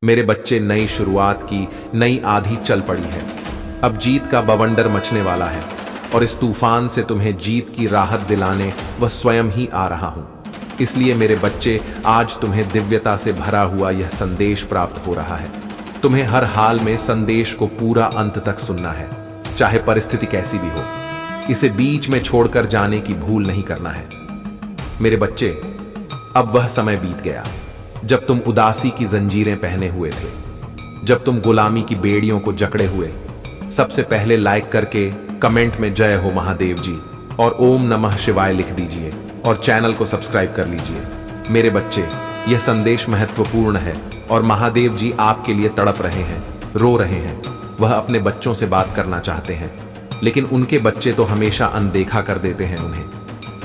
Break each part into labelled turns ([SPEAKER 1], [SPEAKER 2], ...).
[SPEAKER 1] मेरे बच्चे, नई शुरुआत की नई आंधी चल पड़ी है। अब जीत का बवंडर मचने वाला है और इस तूफान से तुम्हें जीत की राहत दिलाने वह स्वयं ही आ रहा हूं। इसलिए मेरे बच्चे, आज तुम्हें दिव्यता से भरा हुआ यह संदेश प्राप्त हो रहा है। तुम्हें हर हाल में संदेश को पूरा अंत तक सुनना है, चाहे परिस्थिति कैसी भी हो। इसे बीच में छोड़कर जाने की भूल नहीं करना है। मेरे बच्चे, अब वह समय बीत गया जब तुम उदासी की जंजीरें पहने हुए थे, जब तुम गुलामी की बेड़ियों को जकड़े हुए। सबसे पहले लाइक करके कमेंट में जय हो महादेव जी और ओम नमः शिवाय लिख दीजिए और चैनल को सब्सक्राइब कर लीजिए। मेरे बच्चे, यह संदेश महत्वपूर्ण है और महादेव जी आपके लिए तड़प रहे हैं, रो रहे हैं। वह अपने बच्चों से बात करना चाहते हैं, लेकिन उनके बच्चे तो हमेशा अनदेखा कर देते हैं उन्हें।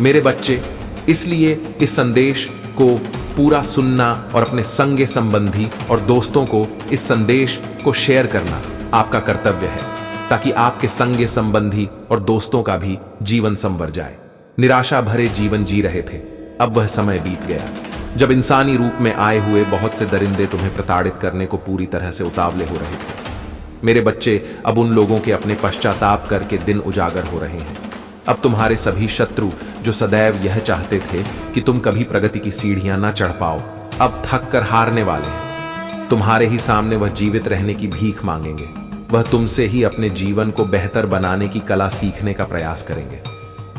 [SPEAKER 1] मेरे बच्चे, इसलिए इस संदेश को पूरा सुनना और अपने संगे संबंधी और दोस्तों को इस संदेश को शेयर करना आपका कर्तव्य है, ताकि आपके संगे संबंधी और दोस्तों का भी जीवन संवर जाए। निराशा भरे जीवन जी रहे थे, अब वह समय बीत गया जब इंसानी रूप में आए हुए बहुत से दरिंदे तुम्हें प्रताड़ित करने को पूरी तरह से उतावले हो रहे थे। मेरे बच्चे, अब उन लोगों के अपने पश्चाताप करके दिन उजागर हो रहे हैं। अब तुम्हारे सभी शत्रु जो सदैव यह चाहते थे कि तुम कभी प्रगति की सीढ़ियां ना चढ़ पाओ, अब थक कर हारने वाले हैं। तुम्हारे ही सामने वह जीवित रहने की भीख मांगेंगे। वह तुमसे ही अपने जीवन को बेहतर बनाने की कला सीखने का प्रयास करेंगे।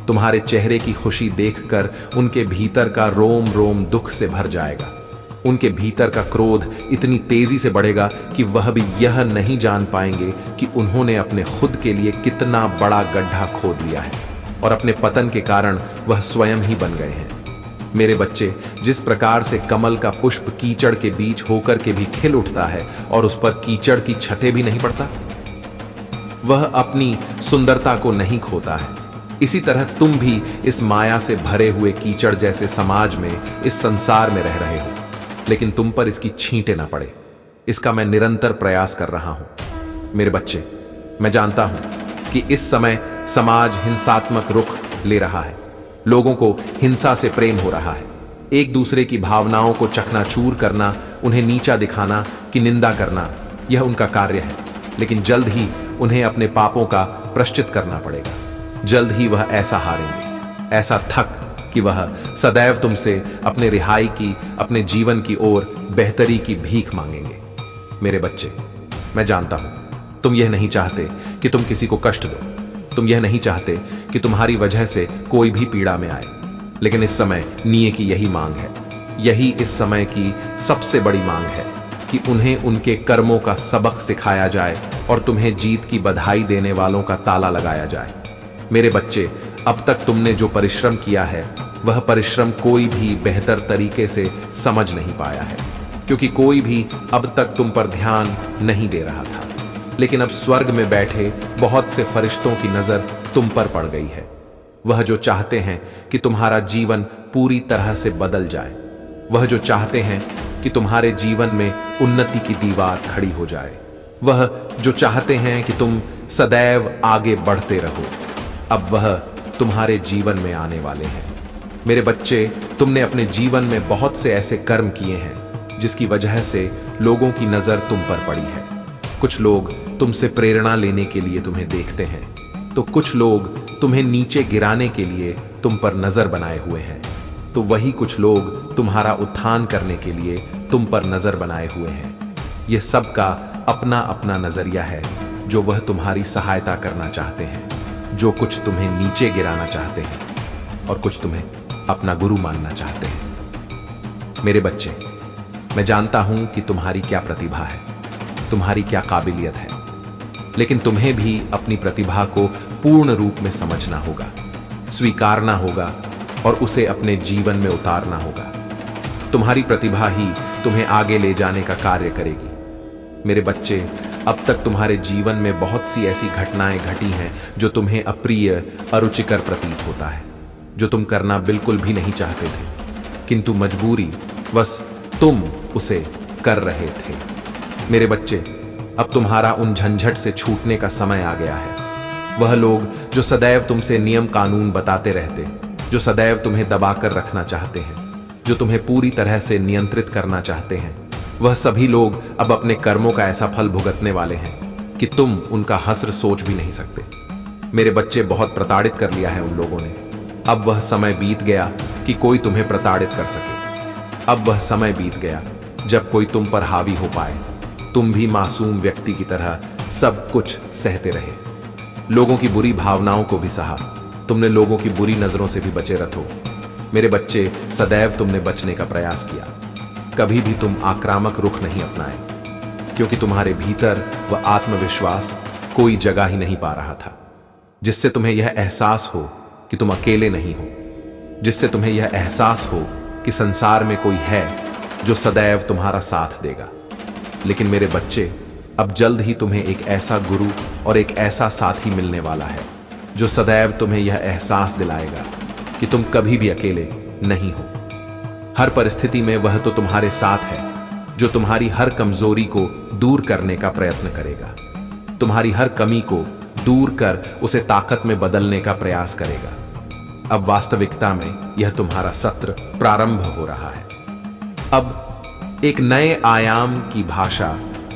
[SPEAKER 1] तुम्हारे चेहरे की खुशी देखकर उनके भीतर का रोम रोम दुख से भर जाएगा। उनके भीतर का क्रोध इतनी तेजी से बढ़ेगा कि वह भी यह नहीं जान पाएंगे कि उन्होंने अपने खुद के लिए कितना बड़ा गड्ढा खोद लिया है और अपने पतन के कारण वह स्वयं ही बन गए हैं। मेरे बच्चे, जिस प्रकार से कमल का पुष्प कीचड़ के बीच होकर के भी खिल उठता है और उस पर कीचड़ की छटें भी नहीं पड़ता, वह अपनी सुंदरता को नहीं खोता है। इसी तरह तुम भी इस माया से भरे हुए कीचड़ जैसे समाज में, इस संसार में रह रहे हो, लेकिन तुम पर इसकी छींटे ना पड़े, इसका मैं निरंतर प्रयास कर रहा हूं। मेरे बच्चे, मैं जानता हूं कि इस समय समाज हिंसात्मक रुख ले रहा है। लोगों को हिंसा से प्रेम हो रहा है। एक दूसरे की भावनाओं को चकनाचूर करना, उन्हें नीचा दिखाना कि निंदा करना, यह उनका कार्य है। लेकिन जल्द ही उन्हें अपने पापों का प्रायश्चित करना पड़ेगा। जल्द ही वह ऐसा हारेंगे, ऐसा थक कि वह सदैव तुमसे अपने रिहाई की, अपने जीवन की ओर बेहतरी की भीख मांगेंगे। मेरे बच्चे, मैं जानता हूं तुम यह नहीं चाहते कि तुम किसी को कष्ट दो। तुम यह नहीं चाहते कि तुम्हारी वजह से कोई भी पीड़ा में आए। लेकिन इस समय निये की यही मांग है, यही इस समय की सबसे बड़ी मांग है कि उन्हें उनके कर्मों का सबक सिखाया जाए और तुम्हें जीत की बधाई देने वालों का ताला लगाया जाए। मेरे बच्चे, अब तक तुमने जो परिश्रम किया है, वह परिश्रम कोई भी बेहतर तरीके से समझ नहीं पाया है, क्योंकि कोई भी अब तक तुम पर ध्यान नहीं दे रहा था। लेकिन अब स्वर्ग में बैठे बहुत से फरिश्तों की नजर तुम पर पड़ गई है। वह जो चाहते हैं कि तुम्हारा जीवन पूरी तरह से बदल जाए, वह जो चाहते हैं कि तुम्हारे जीवन में उन्नति की दीवार खड़ी हो जाए, वह जो चाहते हैं कि तुम सदैव आगे बढ़ते रहो, अब वह तुम्हारे जीवन में आने वाले हैं। मेरे बच्चे, तुमने अपने जीवन में बहुत से ऐसे कर्म किए हैं जिसकी वजह से लोगों की नजर तुम पर पड़ी है। कुछ लोग तुमसे प्रेरणा लेने के लिए तुम्हें देखते हैं, तो कुछ लोग तुम्हें नीचे गिराने के लिए तुम पर नजर बनाए हुए हैं, तो वही कुछ लोग तुम्हारा उत्थान करने के लिए तुम पर नजर बनाए हुए हैं। यह सबका अपना अपना नजरिया है, जो वह तुम्हारी सहायता करना चाहते हैं, जो कुछ तुम्हें नीचे गिराना चाहते हैं और कुछ तुम्हें अपना गुरु मानना चाहते हैं। मेरे बच्चे, मैं जानता हूं कि तुम्हारी क्या प्रतिभा है, तुम्हारी क्या काबिलियत है, लेकिन तुम्हें भी अपनी प्रतिभा को पूर्ण रूप में समझना होगा, स्वीकारना होगा और उसे अपने जीवन में उतारना होगा। तुम्हारी प्रतिभा ही तुम्हें आगे ले जाने का कार्य करेगी। मेरे बच्चे, अब तक तुम्हारे जीवन में बहुत सी ऐसी घटनाएं घटी हैं जो तुम्हें अप्रिय, अरुचिकर प्रतीत होता है, जो तुम करना बिल्कुल भी नहीं चाहते थे, किंतु मजबूरी बस तुम उसे कर रहे थे। मेरे बच्चे, अब तुम्हारा उन झंझट से छूटने का समय आ गया है। वह लोग जो सदैव तुमसे नियम कानून बताते रहते, जो सदैव तुम्हें दबाकर रखना चाहते हैं, जो तुम्हें पूरी तरह से नियंत्रित करना चाहते हैं, वह सभी लोग अब अपने कर्मों का ऐसा फल भुगतने वाले हैं कि तुम उनका हस्र सोच भी नहीं सकते। मेरे बच्चे, बहुत प्रताड़ित कर लिया है उन लोगों ने। अब वह समय बीत गया कि कोई तुम्हें प्रताड़ित कर सके। अब वह समय बीत गया जब कोई तुम पर हावी हो पाए। तुम भी मासूम व्यक्ति की तरह सब कुछ सहते रहे, लोगों की बुरी भावनाओं को भी सहा। तुमने लोगों की बुरी नजरों से भी बचे रहो। मेरे बच्चे, सदैव तुमने बचने का प्रयास किया। कभी भी तुम आक्रामक रुख नहीं अपनाए, क्योंकि तुम्हारे भीतर वह आत्मविश्वास कोई जगह ही नहीं पा रहा था, जिससे तुम्हें यह एहसास हो कि तुम अकेले नहीं हो, जिससे तुम्हें यह एहसास हो कि संसार में कोई है जो सदैव तुम्हारा साथ देगा। लेकिन मेरे बच्चे, अब जल्द ही तुम्हें एक ऐसा गुरु और एक ऐसा साथी मिलने वाला है जो सदैव तुम्हें यह एहसास दिलाएगा कि तुम कभी भी अकेले नहीं हो। हर परिस्थिति में वह तो तुम्हारे साथ है जो तुम्हारी हर कमजोरी को दूर करने का प्रयत्न करेगा, तुम्हारी हर कमी को दूर कर उसे ताकत में बदलने का प्रयास करेगा। अब वास्तविकता में यह तुम्हारा सत्र प्रारंभ हो रहा है। अब एक नए आयाम की भाषा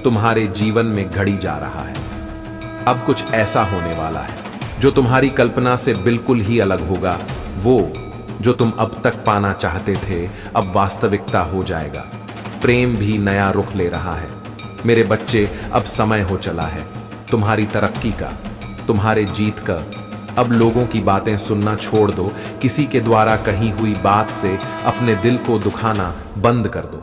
[SPEAKER 1] तुम्हारे जीवन में घड़ी जा रहा है। अब कुछ ऐसा होने वाला है जो तुम्हारी कल्पना से बिल्कुल ही अलग होगा। वो जो तुम अब तक पाना चाहते थे अब वास्तविकता हो जाएगा। प्रेम भी नया रुख ले रहा है। मेरे बच्चे, अब समय हो चला है तुम्हारी तरक्की का, तुम्हारे जीत का। अब लोगों की बातें सुनना छोड़ दो। किसी के द्वारा कही हुई बात से अपने दिल को दुखाना बंद कर दो।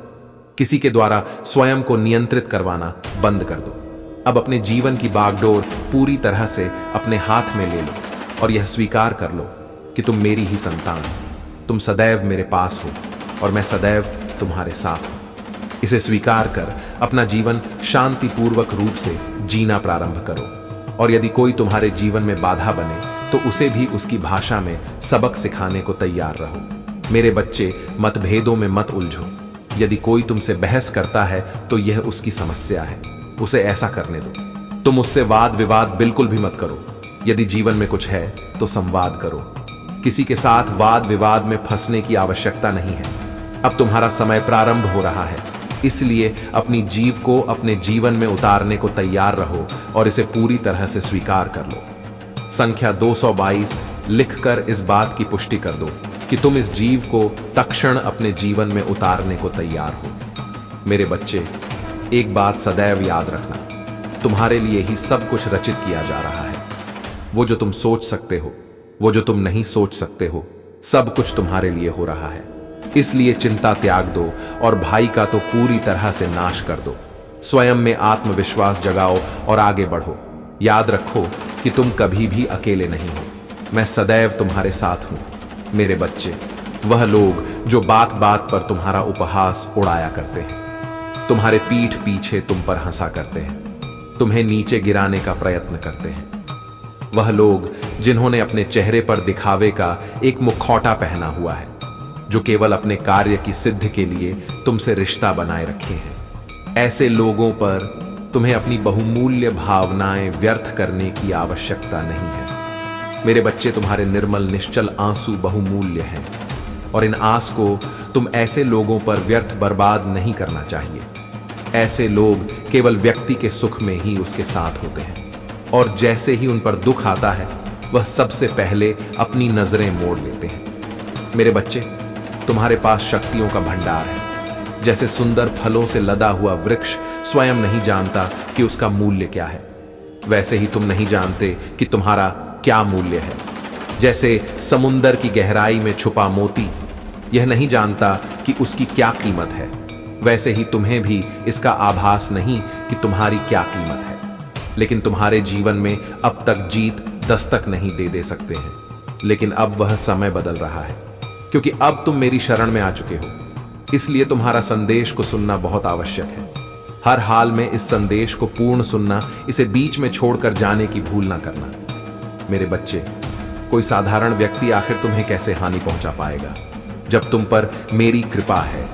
[SPEAKER 1] किसी के द्वारा स्वयं को नियंत्रित करवाना बंद कर दो। अब अपने जीवन की बागडोर पूरी तरह से अपने हाथ में ले लो और यह स्वीकार कर लो कि तुम मेरी ही संतान हो। तुम सदैव मेरे पास हो और मैं सदैव तुम्हारे साथ हूं। इसे स्वीकार कर अपना जीवन शांतिपूर्वक रूप से जीना प्रारंभ करो। और यदि कोई तुम्हारे जीवन में बाधा बने तो उसे भी उसकी भाषा में सबक सिखाने को तैयार रहो। मेरे बच्चे, मतभेदों में मत उलझो। यदि कोई तुमसे बहस करता है तो यह उसकी समस्या है, उसे ऐसा करने दो। तुम उससे वाद विवाद बिल्कुल भी मत करो। यदि जीवन में कुछ है तो संवाद करो। किसी के साथ वाद विवाद में फंसने की आवश्यकता नहीं है। अब तुम्हारा समय प्रारंभ हो रहा है, इसलिए अपनी जीव को अपने जीवन में उतारने को तैयार रहो और इसे पूरी तरह से स्वीकार कर लो। संख्या 222 लिखकर इस बात की पुष्टि कर दो कि तुम इस जीव को तत्क्षण अपने जीवन में उतारने को तैयार हो। मेरे बच्चे, एक बात सदैव याद रखना, तुम्हारे लिए ही सब कुछ रचित किया जा रहा है। वो जो तुम सोच सकते हो, वो जो तुम नहीं सोच सकते हो, सब कुछ तुम्हारे लिए हो रहा है। इसलिए चिंता त्याग दो और भाई का तो पूरी तरह से नाश कर दो। स्वयं में आत्मविश्वास जगाओ और आगे बढ़ो। याद रखो कि तुम कभी भी अकेले नहीं हो। मैं सदैव तुम्हारे साथ हूं। मेरे बच्चे, वह लोग जो बात बात पर तुम्हारा उपहास उड़ाया करते हैं, तुम्हारे पीठ पीछे तुम पर हंसा करते हैं, तुम्हें नीचे गिराने का प्रयत्न करते हैं, वह लोग जिन्होंने अपने चेहरे पर दिखावे का एक मुखौटा पहना हुआ है, जो केवल अपने कार्य की सिद्धि के लिए तुमसे रिश्ता बनाए रखे हैं, ऐसे लोगों पर तुम्हें अपनी बहुमूल्य भावनाएं व्यर्थ करने की आवश्यकता नहीं है। मेरे बच्चे, तुम्हारे निर्मल निश्चल आंसू बहुमूल्य हैं और इन आंस को तुम ऐसे लोगों पर व्यर्थ बर्बाद नहीं करना चाहिए। ऐसे लोग केवल व्यक्ति के सुख में ही उसके साथ होते हैं और जैसे ही उन पर दुख आता है वह सबसे पहले अपनी नजरें मोड़ लेते हैं। मेरे बच्चे, तुम्हारे पास शक्तियों का भंडार है। जैसे सुंदर फलों से लदा हुआ वृक्ष स्वयं नहीं जानता कि उसका मूल्य क्या है, वैसे ही तुम नहीं जानते कि तुम्हारा क्या मूल्य है। जैसे समुंदर की गहराई में छुपा मोती यह नहीं जानता कि उसकी क्या कीमत है, वैसे ही तुम्हें भी इसका आभास नहीं कि तुम्हारी क्या कीमत है। लेकिन तुम्हारे जीवन में अब तक जीत दस्तक नहीं दे सकते हैं, लेकिन अब वह समय बदल रहा है, क्योंकि अब तुम मेरी शरण में आ चुके हो। इसलिए तुम्हारा संदेश को सुनना बहुत आवश्यक है। हर हाल में इस संदेश को पूर्ण सुनना, इसे बीच में छोड़कर जाने की भूल ना करना। मेरे बच्चे, कोई साधारण व्यक्ति आखिर तुम्हें कैसे हानि पहुंचा पाएगा जब तुम पर मेरी कृपा है।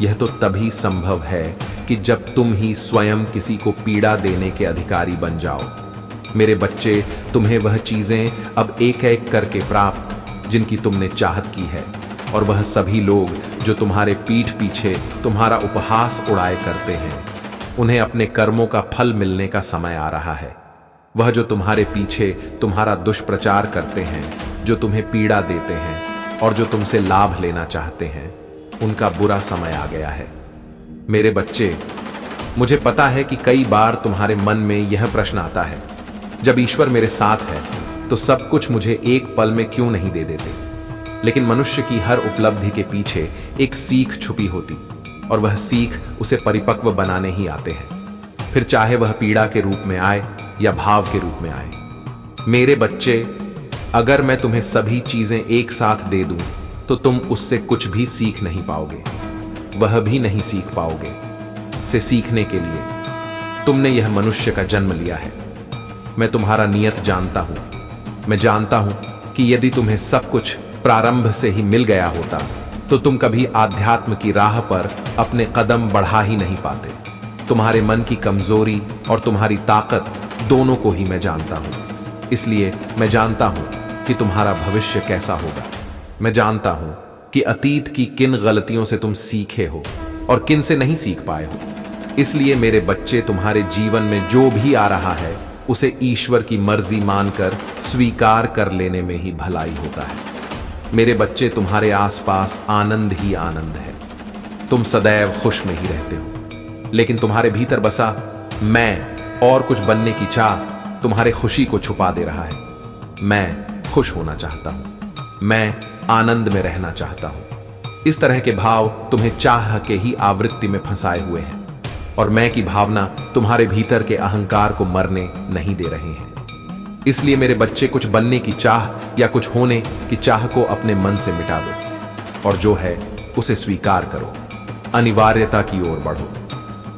[SPEAKER 1] यह तो तभी संभव है कि जब तुम ही स्वयं किसी को पीड़ा देने के अधिकारी बन जाओ। मेरे बच्चे, तुम्हें वह चीजें अब एक एक करके प्राप्त जिनकी तुमने चाहत की है, और वह सभी लोग जो तुम्हारे पीठ पीछे तुम्हारा उपहास उड़ाए करते हैं, उन्हें अपने कर्मों का फल मिलने का समय आ रहा है। वह जो तुम्हारे पीछे तुम्हारा दुष्प्रचार करते हैं, जो तुम्हें पीड़ा देते हैं और जो तुमसे लाभ लेना चाहते हैं, उनका बुरा समय आ गया है। मेरे बच्चे, मुझे पता है कि कई बार तुम्हारे मन में यह प्रश्न आता है, जब ईश्वर मेरे साथ है तो सब कुछ मुझे एक पल में क्यों नहीं दे देते। लेकिन मनुष्य की हर उपलब्धि के पीछे एक सीख छुपी होती, और वह सीख उसे परिपक्व बनाने ही आते हैं, फिर चाहे वह पीड़ा के रूप में आए या भाव के रूप में आए। मेरे बच्चे, अगर मैं तुम्हें सभी चीजें एक साथ दे दूं तो तुम उससे कुछ भी सीख नहीं पाओगे, वह भी नहीं सीख पाओगे। से सीखने के लिए तुमने यह मनुष्य का जन्म लिया है। मैं तुम्हारा नियत जानता हूं। मैं जानता हूं कि यदि तुम्हें सब कुछ प्रारंभ से ही मिल गया होता तो तुम कभी आध्यात्म की राह पर अपने कदम बढ़ा ही नहीं पाते। तुम्हारे मन की कमजोरी और तुम्हारी ताकत दोनों को ही मैं जानता हूं। इसलिए मैं जानता हूं कि तुम्हारा भविष्य कैसा होगा। मैं जानता हूं कि अतीत की किन गलतियों से तुम सीखे हो और किन से नहीं सीख पाए हो। इसलिए मेरे बच्चे, तुम्हारे जीवन में जो भी आ रहा है उसे ईश्वर की मर्जी मानकर स्वीकार कर लेने में ही भलाई होता है। मेरे बच्चे, तुम्हारे आसपास आनंद ही आनंद है। तुम सदैव खुश में ही रहते हो, लेकिन तुम्हारे भीतर बसा मैं और कुछ बनने की चाह तुम्हारे खुशी को छुपा दे रहा है। मैं खुश होना चाहता हूं, मैं आनंद में रहना चाहता हूं। इस तरह के भाव तुम्हें चाह के ही आवृत्ति में फंसाए हुए हैं, और मैं की भावना तुम्हारे भीतर के अहंकार को मरने नहीं दे रहे हैं। इसलिए मेरे बच्चे, कुछ बनने की चाह या कुछ होने की चाह को अपने मन से मिटा दो, और जो है उसे स्वीकार करो। अनिवार्यता की ओर बढ़ो।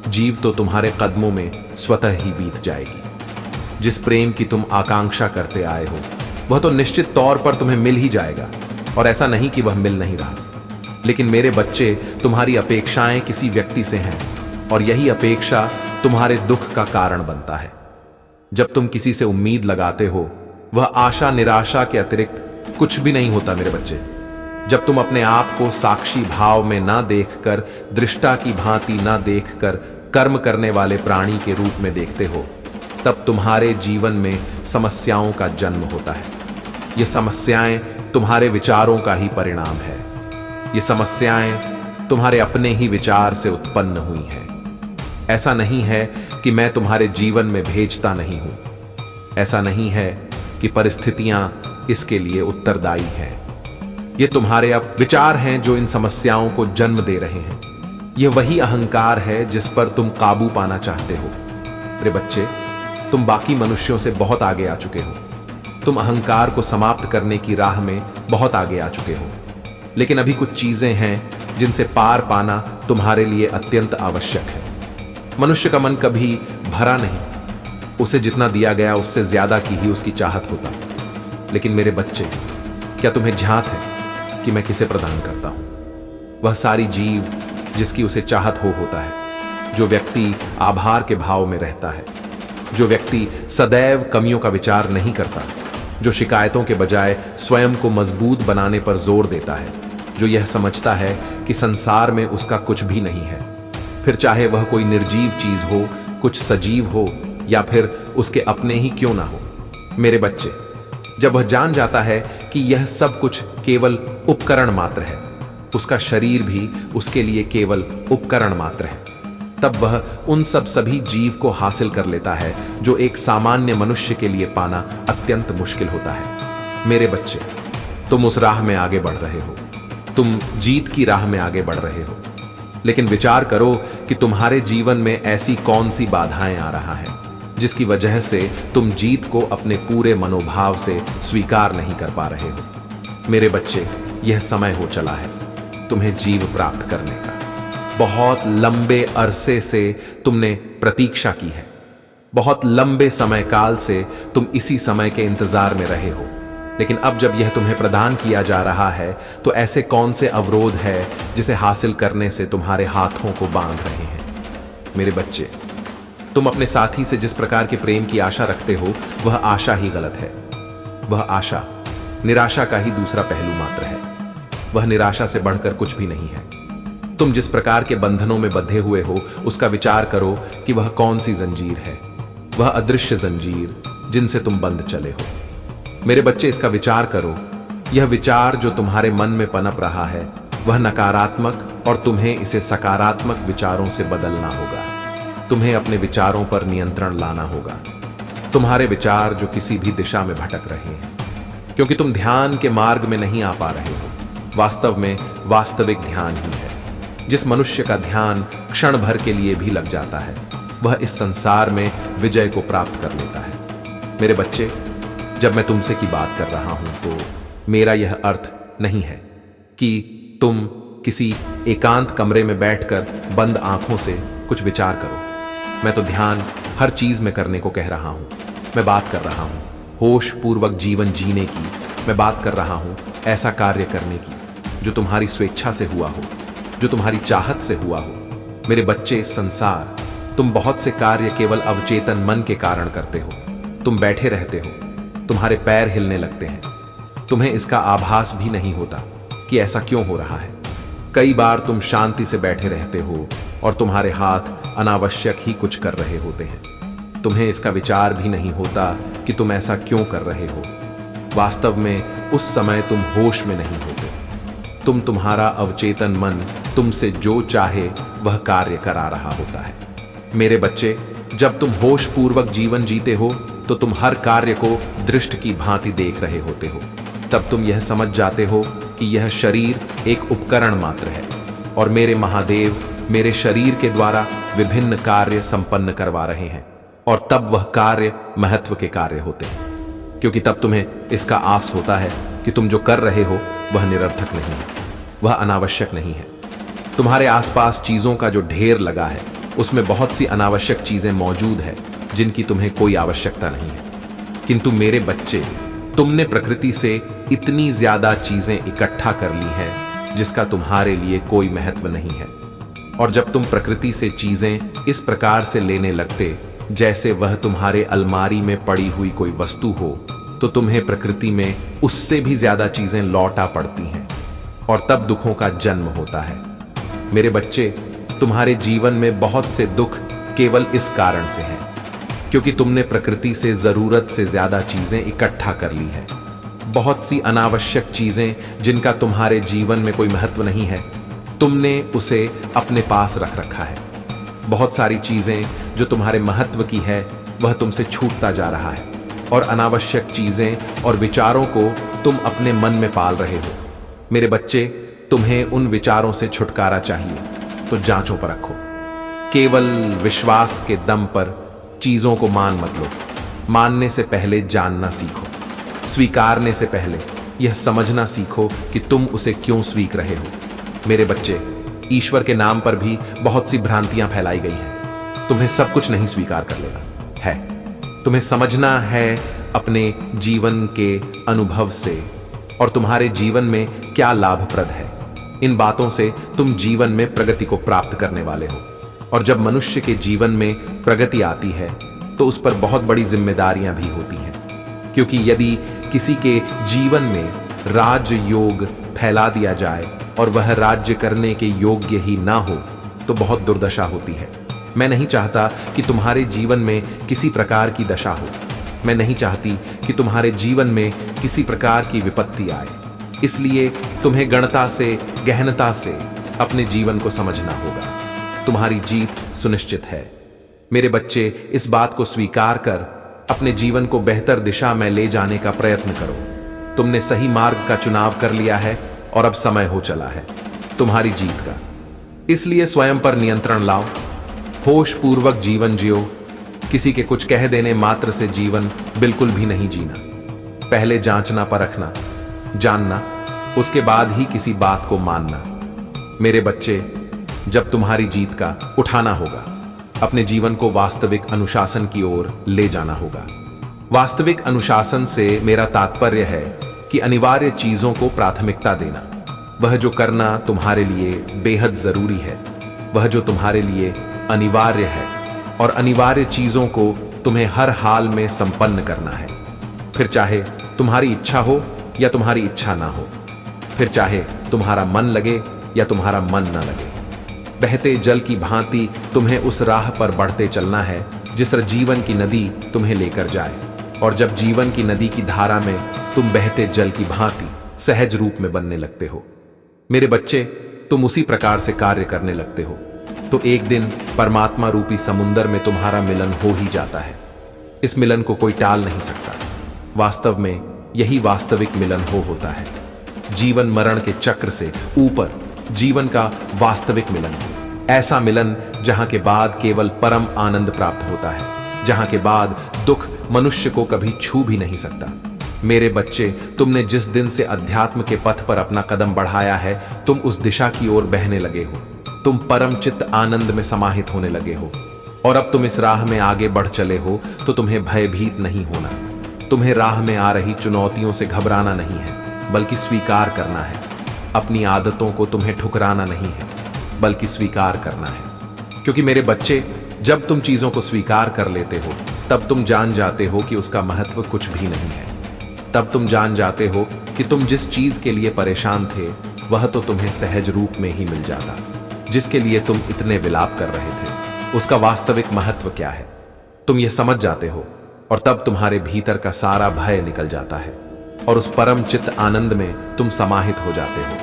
[SPEAKER 1] जीव तो तुम्हारे कदमों में स्वतः ही बीत जाएगी। जिस प्रेम की तुम आकांक्षा करते आए हो वह तो निश्चित तौर पर तुम्हें मिल ही जाएगा, और ऐसा नहीं कि वह मिल नहीं रहा। लेकिन मेरे बच्चे, तुम्हारी अपेक्षाएं किसी व्यक्ति से हैं, और यही अपेक्षा तुम्हारे दुख का कारण बनता है। जब तुम किसी से उम्मीद लगाते हो, वह आशा निराशा के अतिरिक्त कुछ भी नहीं होता मेरे बच्चे। जब तुम अपने आप को साक्षी भाव में ना देखकर, दृष्टा की भांति ना देखकर कर्म करने वाले प्राणी के रूप में देखते हो, तब तुम्हारे जीवन में समस्याओं का जन्म होता है। ये समस्याएं तुम्हारे विचारों का ही परिणाम है। ये समस्याएं तुम्हारे अपने ही विचार से उत्पन्न हुई हैं। ऐसा नहीं है कि मैं तुम्हारे जीवन में भेजता नहीं हूं। ऐसा नहीं है कि परिस्थितियां इसके लिए उत्तरदायी हैं। ये तुम्हारे अब विचार हैं जो इन समस्याओं को जन्म दे रहे हैं। यह वही अहंकार है जिस पर तुम काबू पाना चाहते हो। मेरे बच्चे, तुम बाकी मनुष्यों से बहुत आगे आ चुके हो। तुम अहंकार को समाप्त करने की राह में बहुत आगे आ चुके हो। लेकिन अभी कुछ चीजें हैं जिनसे पार पाना तुम्हारे लिए अत्यंत आवश्यक है। मनुष्य का मन कभी भरा नहीं, उसे जितना दिया गया उससे ज्यादा की ही उसकी चाहत होता। लेकिन मेरे बच्चे, क्या तुम्हें झांत है कि मैं किसे प्रदान करता हूं? वह सारी जीव जिसकी उसे चाहत होता है, जो व्यक्ति आभार के भाव में रहता है, जो व्यक्ति सदैव कमियों का विचार नहीं करता, जो शिकायतों के बजाय स्वयं को मजबूत बनाने पर जोर देता है, जो यह समझता है कि संसार में उसका कुछ भी नहीं है, फिर चाहे वह कोई निर्जीव चीज हो, कुछ सजीव हो, या फिर उसके अपने ही क्यों ना हो। मेरे बच्चे, जब वह जान जाता है कि यह सब कुछ केवल उपकरण मात्र है, उसका शरीर भी उसके लिए केवल उपकरण मात्र है, तब वह उन सभी जीव को हासिल कर लेता है जो एक सामान्य मनुष्य के लिए पाना अत्यंत मुश्किल होता है। मेरे बच्चे, तुम उस राह में आगे बढ़ रहे हो, तुम जीत की राह में आगे बढ़ रहे हो। लेकिन विचार करो कि तुम्हारे जीवन में ऐसी कौन सी बाधाएं आ रहा है जिसकी वजह से तुम जीत को अपने पूरे मनोभाव से स्वीकार नहीं कर पा रहे हो। मेरे बच्चे, यह समय हो चला है तुम्हें जीव प्राप्त करने का। बहुत लंबे अरसे से तुमने प्रतीक्षा की है। बहुत लंबे समय काल से तुम इसी समय के इंतजार में रहे हो। लेकिन अब जब यह तुम्हें प्रदान किया जा रहा है तो ऐसे कौन से अवरोध है जिसे हासिल करने से तुम्हारे हाथों को बांध रहे हैं? मेरे बच्चे, तुम अपने साथी से जिस प्रकार के प्रेम की आशा रखते हो वह आशा ही गलत है। वह आशा निराशा का ही दूसरा पहलू मात्र है। वह निराशा से बढ़कर कुछ भी नहीं है। तुम जिस प्रकार के बंधनों में बंधे हुए हो उसका विचार करो कि वह कौन सी जंजीर है, वह अदृश्य जंजीर जिनसे तुम बंध चले हो। मेरे बच्चे, इसका विचार करो। यह विचार जो तुम्हारे मन में पनप रहा है वह नकारात्मक, और तुम्हें इसे सकारात्मक विचारों से बदलना होगा। तुम्हें अपने विचारों पर नियंत्रण लाना होगा। तुम्हारे विचार जो किसी भी दिशा में भटक रहे हैं, क्योंकि तुम ध्यान के मार्ग में नहीं आ पा रहे हो। वास्तव में वास्तविक ध्यान ही है। जिस मनुष्य का ध्यान क्षण भर के लिए भी लग जाता है वह इस संसार में विजय को प्राप्त कर लेता है। मेरे बच्चे, जब मैं तुमसे की बात कर रहा हूं तो मेरा यह अर्थ नहीं है कि तुम किसी एकांत कमरे में बैठकर बंद आंखों से कुछ विचार करो। मैं तो ध्यान हर चीज में करने को कह रहा हूं। मैं बात कर रहा हूं होश पूर्वक जीवन जीने की। मैं बात कर रहा हूं ऐसा कार्य करने की जो तुम्हारी स्वेच्छा से हुआ हो, जो तुम्हारी चाहत से हुआ हो। मेरे बच्चे, इस संसार तुम बहुत से कार्य केवल अवचेतन मन के कारण करते हो। तुम बैठे रहते हो, तुम्हारे पैर हिलने लगते हैं, तुम्हें इसका आभास भी नहीं होता कि ऐसा क्यों हो रहा है। कई बार तुम शांति से बैठे रहते हो और तुम्हारे हाथ अनावश्यक ही कुछ कर रहे होते हैं। तुम्हें इसका विचार भी नहीं होता कि तुम ऐसा क्यों कर रहे हो। वास्तव में उस समय तुम होश में नहीं होते। तुम्हारा अवचेतन मन तुमसे जो चाहे वह कार्य करा रहा होता है। मेरे बच्चे, जब तुम होश पूर्वक जीवन जीते हो तो तुम हर कार्य को दृष्ट की भांति देख रहे होते हो। तब तुम यह समझ जाते हो कि यह शरीर एक उपकरण मात्र है और मेरे महादेव मेरे शरीर के द्वारा विभिन्न कार्य संपन्न करवा रहे हैं। और तब वह कार्य महत्व के कार्य होते हैं, क्योंकि तब तुम्हें इसका आस होता है कि तुम जो कर रहे हो वह निरर्थक नहीं है, वह अनावश्यक नहीं है। तुम्हारे आसपास चीजों का जो ढेर लगा है उसमें बहुत सी अनावश्यक चीजें मौजूद है जिनकी तुम्हें कोई आवश्यकता नहीं है। किंतु मेरे बच्चे, तुमने प्रकृति से इतनी ज्यादा चीजें इकट्ठा कर ली हैं जिसका तुम्हारे लिए कोई महत्व नहीं है। और जब तुम प्रकृति से चीजें इस प्रकार से लेने लगते जैसे वह तुम्हारे अलमारी में पड़ी हुई कोई वस्तु हो, तो तुम्हें प्रकृति में उससे भी ज्यादा चीजें लौटा पड़ती हैं और तब दुखों का जन्म होता है। मेरे बच्चे, तुम्हारे जीवन में बहुत से दुख केवल इस कारण से हैं, क्योंकि तुमने प्रकृति से जरूरत से ज्यादा चीजें इकट्ठा कर ली है। बहुत सी अनावश्यक चीजें जिनका तुम्हारे जीवन में कोई महत्व नहीं है, तुमने उसे अपने पास रख रखा है। बहुत सारी चीजें जो तुम्हारे महत्व की है वह तुमसे छूटता जा रहा है और अनावश्यक चीजें और विचारों को तुम अपने मन में पाल रहे हो। मेरे बच्चे, तुम्हें उन विचारों से छुटकारा चाहिए तो जांचों पर रखो। केवल विश्वास के दम पर चीजों को मान मत लो। मानने से पहले जानना सीखो। स्वीकारने से पहले यह समझना सीखो कि तुम उसे क्यों स्वीक रहे हो। मेरे बच्चे, ईश्वर के नाम पर भी बहुत सी भ्रांतियां फैलाई गई हैं। तुम्हें सब कुछ नहीं स्वीकार कर लेना है। तुम्हें समझना है अपने जीवन के अनुभव से और तुम्हारे जीवन में क्या लाभप्रद है। इन बातों से तुम जीवन में प्रगति को प्राप्त करने वाले हो। और जब मनुष्य के जीवन में प्रगति आती है तो उस पर बहुत बड़ी जिम्मेदारियां भी होती हैं, क्योंकि यदि किसी के जीवन में राजयोग फैला दिया जाए और वह राज्य करने के योग्य ही ना हो तो बहुत दुर्दशा होती है। मैं नहीं चाहता कि तुम्हारे जीवन में किसी प्रकार की दशा हो। मैं नहीं चाहती कि तुम्हारे जीवन में किसी प्रकार की विपत्ति आए। इसलिए तुम्हें गणता से, गहनता से अपने जीवन को समझना होगा। तुम्हारी जीत सुनिश्चित है। मेरे बच्चे, इस बात को स्वीकार कर अपने जीवन को बेहतर दिशा में ले जाने का प्रयत्न करो। तुमने सही मार्ग का चुनाव कर लिया है और अब समय हो चला है तुम्हारी जीत का। इसलिए स्वयं पर नियंत्रण लाओ, होश पूर्वक जीवन जियो। किसी के कुछ कह देने मात्र से जीवन बिल्कुल भी नहीं जीना। पहले जांचना, परखना, जानना, उसके बाद ही किसी बात को मानना। मेरे बच्चे, जब तुम्हारी जीत का उठाना होगा, अपने जीवन को वास्तविक अनुशासन की ओर ले जाना होगा। वास्तविक अनुशासन से मेरा तात्पर्य है कि अनिवार्य चीजों को प्राथमिकता देना। वह जो करना तुम्हारे लिए बेहद जरूरी है, वह जो तुम्हारे लिए अनिवार्य है, और अनिवार्य चीजों को तुम्हें हर हाल में संपन्न करना है, फिर चाहे तुम्हारी इच्छा हो या तुम्हारी इच्छा ना हो। फिर चाहे तुम्हारा मन लगे या तुम्हारा मन न लगे। बहते जल की भांति तुम्हें उस राह पर बढ़ते चलना है जिस जीवन की नदी तुम्हें लेकर जाए। और जब जीवन की नदी की धारा में तुम बहते जल की भांति सहज रूप में बनने लगते हो, मेरे बच्चे, तुम उसी प्रकार से कार्य करने लगते हो, तो एक दिन परमात्मा रूपी समुंदर में तुम्हारा मिलन हो ही जाता है। इस मिलन को कोई टाल नहीं सकता। वास्तव में यही वास्तविक मिलन होता है। जीवन मरण के चक्र से ऊपर जीवन का वास्तविक मिलन, ऐसा मिलन जहां के बाद केवल परम आनंद प्राप्त होता है, जहां के बाद दुख मनुष्य को कभी छू भी नहीं सकता। मेरे बच्चे, तुमने जिस दिन से अध्यात्म के पथ पर अपना कदम बढ़ाया है, तुम उस दिशा की ओर बहने लगे हो। तुम परम चित्त आनंद में समाहित होने लगे हो। और अब तुम इस राह में आगे बढ़ चले हो तो तुम्हें भयभीत नहीं होना। तुम्हें राह में आ रही चुनौतियों से घबराना नहीं है, बल्कि स्वीकार करना है। अपनी आदतों को तुम्हें ठुकराना नहीं है, बल्कि स्वीकार करना है। क्योंकि मेरे बच्चे, जब तुम चीजों को स्वीकार कर लेते हो, तब तुम जान जाते हो कि उसका महत्व कुछ भी नहीं है। तब तुम जान जाते हो कि तुम जिस चीज के लिए परेशान थे, वह तो तुम्हें सहज रूप में ही मिल जाता। जिसके लिए तुम इतने विलाप कर रहे थे, उसका वास्तविक महत्व क्या है, तुम यह समझ जाते हो। और तब तुम्हारे भीतर का सारा भय निकल जाता है और उस परम चित्त आनंद में तुम समाहित हो जाते हो।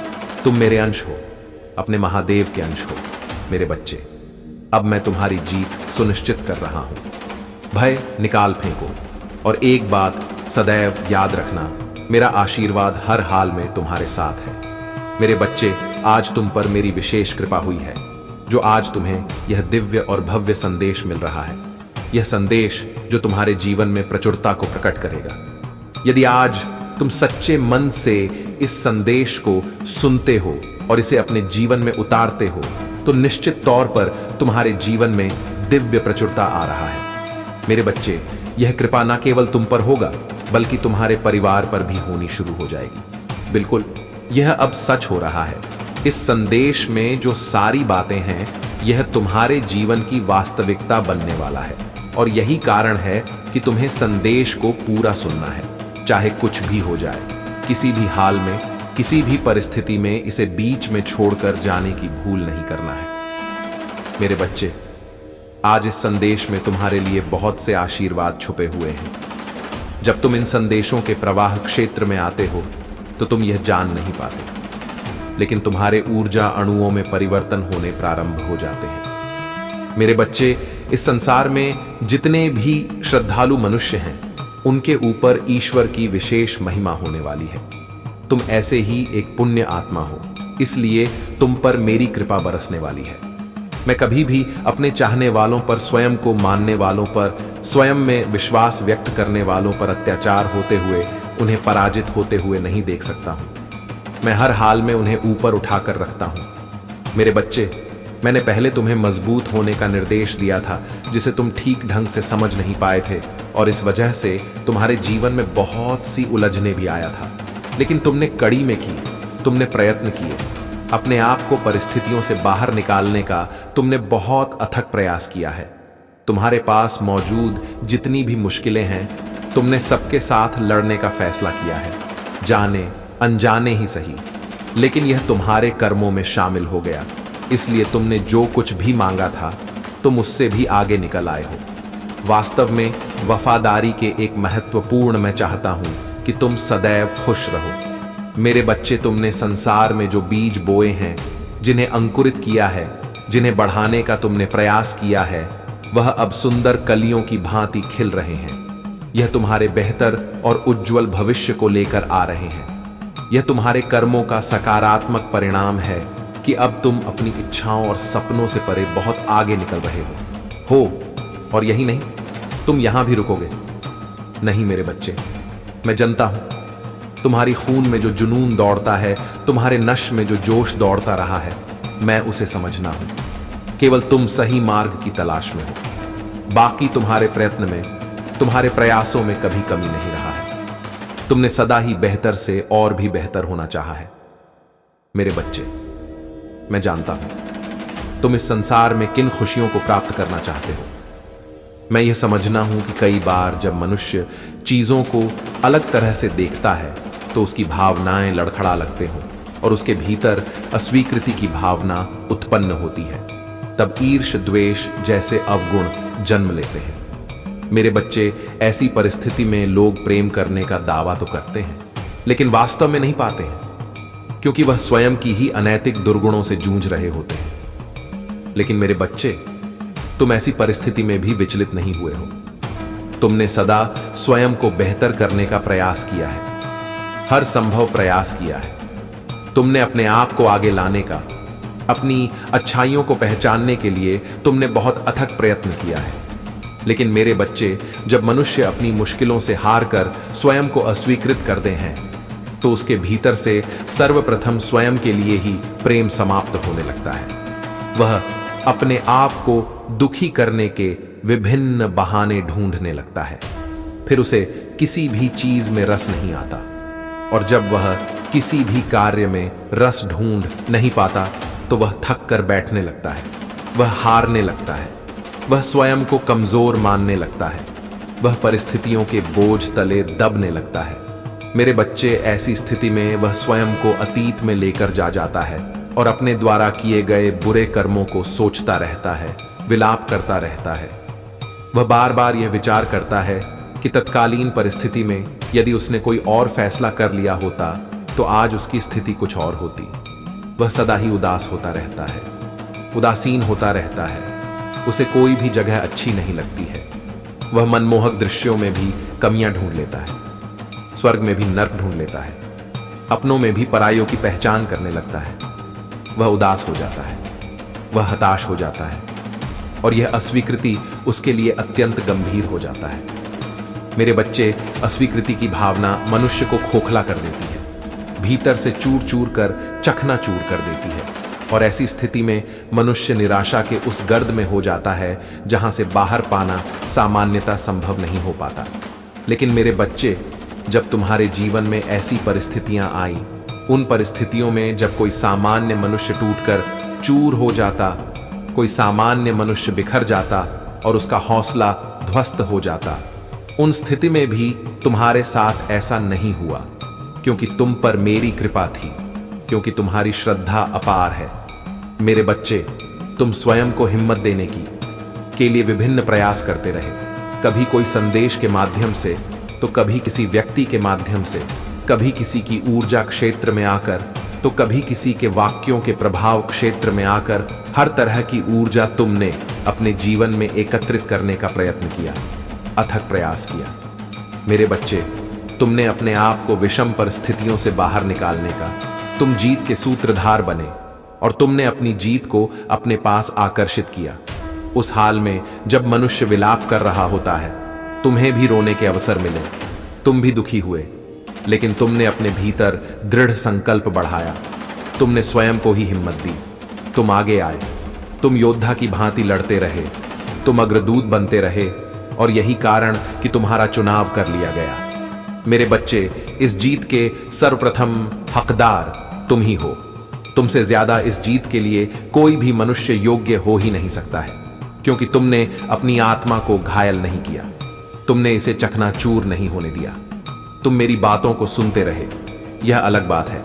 [SPEAKER 1] तुम मेरे अंश हो, अपने महादेव के अंश हो। मेरे बच्चे, अब मैं तुम्हारी जीत सुनिश्चित कर रहा हूं। भय निकाल फेंको और एक बात सदैव याद रखना, मेरा आशीर्वाद हर हाल में तुम्हारे साथ है। मेरे बच्चे, आज तुम पर मेरी विशेष कृपा हुई है, जो आज तुम्हें यह दिव्य और भव्य संदेश मिल रहा है। यह संदेश जो तुम्हारे जीवन में प्रचुरता को प्रकट करेगा। यदि आज तुम सच्चे मन से इस संदेश को सुनते हो और इसे अपने जीवन में उतारते हो, तो निश्चित तौर पर तुम्हारे जीवन में दिव्य प्रचुरता आ रहा है। मेरे बच्चे, यह कृपा न केवल तुम पर होगा, बल्कि तुम्हारे परिवार पर भी होनी शुरू हो जाएगी। बिल्कुल, यह अब सच हो रहा है। इस संदेश में जो सारी बातें हैं, यह तुम्हारे जीवन की वास्तविकता बनने वाला है। और यही कारण है कि तुम्हें संदेश को पूरा सुनना है, चाहे कुछ भी हो जाए। किसी भी हाल में, किसी भी परिस्थिति में इसे बीच में छोड़कर जाने की भूल नहीं करना है। मेरे बच्चे, आज इस संदेश में तुम्हारे लिए बहुत से आशीर्वाद छुपे हुए हैं। जब तुम इन संदेशों के प्रवाह क्षेत्र में आते हो, तो तुम यह जान नहीं पाते, लेकिन तुम्हारे ऊर्जा अणुओं में परिवर्तन होने प्रारंभ हो जाते हैं। मेरे बच्चे, इस संसार में जितने भी श्रद्धालु मनुष्य हैं, उनके ऊपर ईश्वर की विशेष महिमा होने वाली है। तुम ऐसे ही एक पुण्य आत्मा हो, इसलिए तुम पर मेरी कृपा बरसने वाली है। मैं कभी भी अपने चाहने वालों पर, स्वयं को मानने वालों पर, स्वयं में विश्वास व्यक्त करने वालों पर अत्याचार होते हुए, उन्हें पराजित होते हुए नहीं देख सकता हूं। मैं हर हाल में उन्हें ऊपर उठाकर रखता हूं। मेरे बच्चे, मैंने पहले तुम्हें मजबूत होने का निर्देश दिया था, जिसे तुम ठीक ढंग से समझ नहीं पाए थे, और इस वजह से तुम्हारे जीवन में बहुत सी उलझने भी आया था। लेकिन तुमने कड़ी में की, तुमने प्रयत्न किए, अपने आप को परिस्थितियों से बाहर निकालने का तुमने बहुत अथक प्रयास किया है। तुम्हारे पास मौजूद जितनी भी मुश्किलें हैं, तुमने सबके साथ लड़ने का फैसला किया है, जाने अनजाने ही सही, लेकिन यह तुम्हारे कर्मों में शामिल हो गया। इसलिए तुमने जो कुछ भी मांगा था, तुम उससे भी आगे निकल आए हो। वास्तव में वफादारी के एक महत्वपूर्ण मैं चाहता हूं कि तुम सदैव खुश रहो। मेरे बच्चे, तुमने संसार में जो बीज बोए हैं, जिन्हें अंकुरित किया है, जिन्हें बढ़ाने का तुमने प्रयास किया है, वह अब सुंदर कलियों की भांति खिल रहे हैं। यह तुम्हारे बेहतर और उज्जवल भविष्य को लेकर आ रहे हैं। यह तुम्हारे कर्मों का सकारात्मक परिणाम है कि अब तुम अपनी इच्छाओं और सपनों से परे बहुत आगे निकल रहे हो। और यही नहीं, तुम यहां भी रुकोगे नहीं। मेरे बच्चे, मैं जानता हूं, तुम्हारी खून में जो जुनून दौड़ता है, तुम्हारे नश में जो जोश दौड़ता रहा है, मैं उसे समझना हूं। केवल तुम सही मार्ग की तलाश में हो। बाकी तुम्हारे प्रयत्न में, तुम्हारे प्रयासों में कभी कमी नहीं रहा है। तुमने सदा ही बेहतर से और भी बेहतर होना चाहा है। मेरे बच्चे, मैं जानता हूं तुम इस संसार में किन खुशियों को प्राप्त करना चाहते हो। मैं यह समझना हूं कि कई बार जब मनुष्य चीजों को अलग तरह से देखता है, तो उसकी भावनाएं लड़खड़ा लगते हो और उसके भीतर अस्वीकृति की भावना उत्पन्न होती है, तब ईर्ष द्वेष जैसे अवगुण जन्म लेते हैं। मेरे बच्चे, ऐसी परिस्थिति में लोग प्रेम करने का दावा तो करते हैं, लेकिन वास्तव में नहीं पाते हैं, क्योंकि वह स्वयं की ही अनैतिक दुर्गुणों से जूझ रहे होते हैं। लेकिन मेरे बच्चे, तुम ऐसी परिस्थिति में भी विचलित नहीं हुए हो। तुमने सदा स्वयं को बेहतर करने का प्रयास किया है, हर संभव प्रयास किया है। तुमने अपने आप को आगे लाने का, अपनी अच्छाइयों को पहचानने के लिए तुमने बहुत अथक प्रयत्न किया है। लेकिन मेरे बच्चे, जब मनुष्य अपनी मुश्किलों से हार कर स्वयं को अस्वीकृत करते हैं, तो उसके भीतर से सर्वप्रथम स्वयं के लिए ही प्रेम समाप्त होने लगता है। वह अपने आप को दुखी करने के विभिन्न बहाने ढूंढने लगता है। फिर उसे किसी भी चीज में रस नहीं आता, और जब वह किसी भी कार्य में रस ढूंढ नहीं पाता, तो वह थक कर बैठने लगता है, वह हारने लगता है, वह स्वयं को कमजोर मानने लगता है, वह परिस्थितियों के बोझ तले दबने लगता है। मेरे बच्चे, ऐसी स्थिति में वह स्वयं को अतीत में लेकर जा जाता है और अपने द्वारा किए गए बुरे कर्मों को सोचता रहता है, विलाप करता रहता है। वह बार बार यह विचार करता है कि तत्कालीन परिस्थिति में यदि उसने कोई और फैसला कर लिया होता तो आज उसकी स्थिति कुछ और होती। वह सदा ही उदास होता रहता है, उदासीन होता रहता है। उसे कोई भी जगह अच्छी नहीं लगती है। वह मनमोहक दृश्यों में भी कमियां ढूंढ लेता है, स्वर्ग में भी नर्क ढूंढ लेता है, अपनों में भी पराइयों की पहचान करने लगता है। वह उदास हो जाता है, वह हताश हो जाता है, और यह अस्वीकृति उसके लिए अत्यंत गंभीर हो जाता है। मेरे बच्चे, अस्वीकृति की भावना मनुष्य को खोखला कर देती है, भीतर से चूर चूर कर चकनाचूर कर देती है, और ऐसी स्थिति में मनुष्य निराशा के उस गर्द में हो जाता है जहां से बाहर पाना सामान्यतः संभव नहीं हो पाता। लेकिन मेरे बच्चे, जब तुम्हारे जीवन में ऐसी परिस्थितियां आई, उन परिस्थितियों में जब कोई सामान्य मनुष्य टूटकर चूर हो जाता, कोई सामान्य मनुष्य बिखर जाता और उसका हौसला ध्वस्त हो जाता, उन स्थिति में भी तुम्हारे साथ ऐसा नहीं हुआ, क्योंकि तुम पर मेरी कृपा थी, क्योंकि तुम्हारी श्रद्धा अपार है। मेरे बच्चे, तुम स्वयं को हिम्मत देने के लिए विभिन्न प्रयास करते रहे, कभी कोई संदेश के माध्यम से, तो कभी किसी व्यक्ति के माध्यम से, कभी किसी की ऊर्जा क्षेत्र में आकर, तो कभी किसी के वाक्यों के प्रभाव क्षेत्र में आकर। हर तरह की ऊर्जा तुमने अपने जीवन में एकत्रित करने का प्रयत्न किया, अथक प्रयास किया। मेरे बच्चे, तुमने अपने आप को विषम परिस्थितियों से बाहर निकालने का, तुम जीत के सूत्रधार बने, और तुमने अपनी जीत को अपने पास आकर्षित किया। उस हाल में जब मनुष्य विलाप कर रहा होता है, तुम्हें भी रोने के अवसर मिले, तुम भी दुखी हुए, लेकिन तुमने अपने भीतर दृढ़ संकल्प बढ़ाया, तुमने स्वयं को ही हिम्मत दी, तुम आगे आए, तुम योद्धा की भांति लड़ते रहे, तुम अग्रदूत बनते रहे, और यही कारण कि तुम्हारा चुनाव कर लिया गया। मेरे बच्चे, इस जीत के सर्वप्रथम हकदार तुम ही हो। तुमसे ज्यादा इस जीत के लिए कोई भी मनुष्य योग्य हो ही नहीं सकता है, क्योंकि तुमने अपनी आत्मा को घायल नहीं किया, तुमने इसे चकनाचूर नहीं होने दिया। तुम मेरी बातों को सुनते रहे, यह अलग बात है।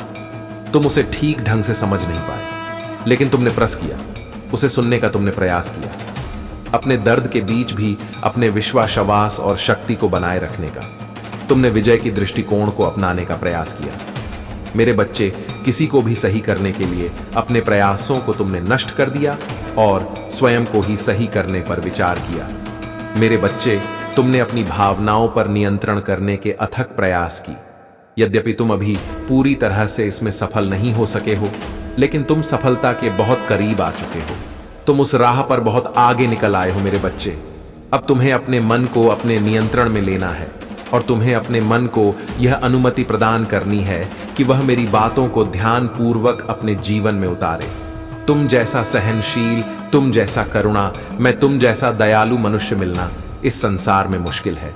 [SPEAKER 1] तुम उसे ठीक ढंग से समझ नहीं पाए, लेकिन तुमने प्रयास किया, उसे सुनने का तुमने प्रयास किया, अपने दर्द के बीच भी अपने विश्वास और शक्ति को बनाए रखने का। तुमने विजय की दृष्टिकोण को अपनाने का प्रयास किया। मेरे बच्चे, किसी को भी सही करने के लिए अपने प्रयासों को तुमने नष्ट कर दिया और स्वयं को ही सही करने पर विचार किया। मेरे बच्चे, तुमने अपनी भावनाओं पर नियंत्रण करने के अथक प्रयास की। यद्यपि तुम अभी पूरी तरह से इसमें सफल नहीं हो सके हो, लेकिन तुम सफलता के बहुत करीब आ चुके हो। तुम उस राह पर बहुत आगे निकल आए हो मेरे बच्चे। अब तुम्हें अपने मन को अपने नियंत्रण में लेना है, और तुम्हें अपने मन को यह अनुमति प्रदान करनी है कि वह मेरी बातों को ध्यानपूर्वक अपने जीवन में उतारे। तुम जैसा सहनशील, तुम जैसा करुणा, मैं तुम जैसा दयालु मनुष्य मिलना इस संसार में मुश्किल है।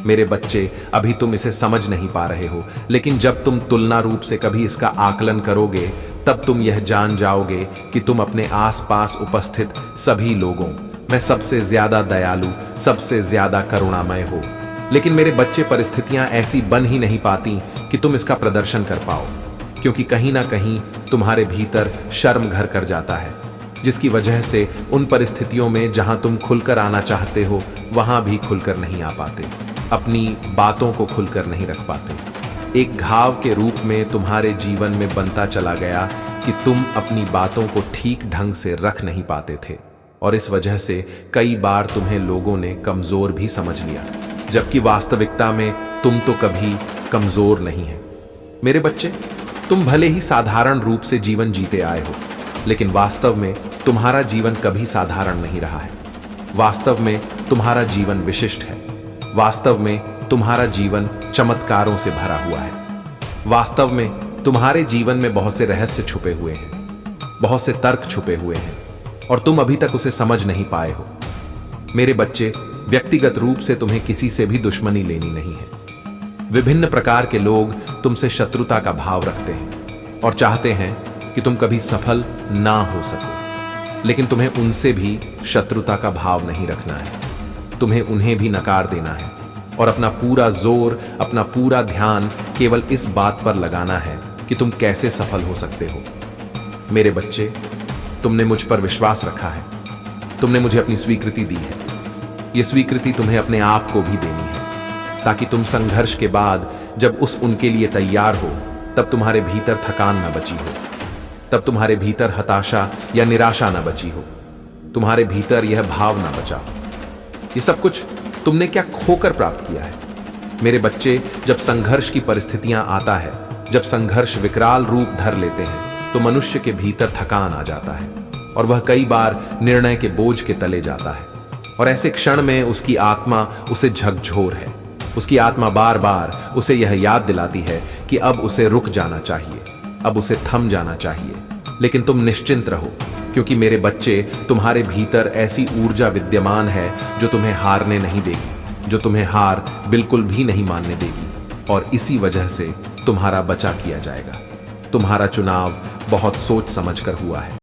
[SPEAKER 1] मेरे बच्चे, अभी तुम इसे समझ नहीं पा रहे हो, लेकिन जब तुम तुलना रूप से कभी इसका आकलन करोगे, तब तुम यह जान जाओगे कि तुम अपने आसपास उपस्थित सभी लोगों में सबसे ज्यादा दयालु, सबसे ज्यादा करुणामय हो। लेकिन मेरे बच्चे, परिस्थितियां ऐसी बन ही नहीं पाती कि तुम इसका प्रदर्शन कर पाओ। क्योंकि कहीं ना कहीं तुम्हारे भीतर शर्म घर कर जाता है, जिसकी वजह से उन परिस्थितियों में जहां तुम खुलकर आना चाहते हो वहां भी खुलकर नहीं आ पाते, अपनी बातों को खुलकर नहीं रख पाते। एक घाव के रूप में तुम्हारे जीवन में बनता चला गया कि तुम अपनी बातों को ठीक ढंग से रख नहीं पाते थे, और इस वजह से कई बार तुम्हें लोगों ने कमजोर भी समझ लिया, जबकि वास्तविकता में तुम तो कभी कमजोर नहीं है। मेरे बच्चे, तुम भले ही साधारण रूप से जीवन जीते आए हो, लेकिन वास्तव में तुम्हारा जीवन कभी साधारण नहीं रहा है। वास्तव में तुम्हारा जीवन विशिष्ट है। वास्तव में तुम्हारा जीवन चमत्कारों से भरा हुआ है। वास्तव में तुम्हारे जीवन में बहुत से रहस्य छुपे हुए हैं, बहुत से तर्क छुपे हुए हैं, और तुम अभी तक उसे समझ नहीं पाए हो। मेरे बच्चे, व्यक्तिगत रूप से तुम्हें किसी से भी दुश्मनी लेनी नहीं है। विभिन्न प्रकार के लोग तुमसे शत्रुता का भाव रखते हैं और चाहते हैं कि तुम कभी सफल ना हो सको, लेकिन तुम्हें उनसे भी शत्रुता का भाव नहीं रखना है। तुम्हें उन्हें भी नकार देना है और अपना पूरा जोर, अपना पूरा ध्यान केवल इस बात पर लगाना है कि तुम कैसे सफल हो सकते हो। मेरे बच्चे, तुमने मुझ पर विश्वास रखा है, तुमने मुझे अपनी स्वीकृति दी है। यह स्वीकृति तुम्हें अपने आप को भी देनी है, ताकि तुम संघर्ष के बाद जब उनके लिए तैयार हो, तब तुम्हारे भीतर थकान न बची हो, तब तुम्हारे भीतर हताशा या निराशा न बची हो, तुम्हारे भीतर यह भाव न बचा। ये सब कुछ तुमने क्या खोकर प्राप्त किया है? मेरे बच्चे, जब संघर्ष की परिस्थितियां आता है, जब संघर्ष विकराल रूप धर लेते हैं, तो मनुष्य के भीतर थकान आ जाता है और वह कई बार निर्णय के बोझ के तले जाता है, और ऐसे क्षण में उसकी आत्मा उसे झकझोर है। उसकी आत्मा बार बार उसे यह याद दिलाती है कि अब उसे रुक जाना चाहिए, अब उसे थम जाना चाहिए। लेकिन तुम निश्चिंत रहो, क्योंकि मेरे बच्चे, तुम्हारे भीतर ऐसी ऊर्जा विद्यमान है जो तुम्हें हारने नहीं देगी, जो तुम्हें हार बिल्कुल भी नहीं मानने देगी, और इसी वजह से तुम्हारा बचा किया जाएगा। तुम्हारा चुनाव बहुत सोच समझ कर हुआ है।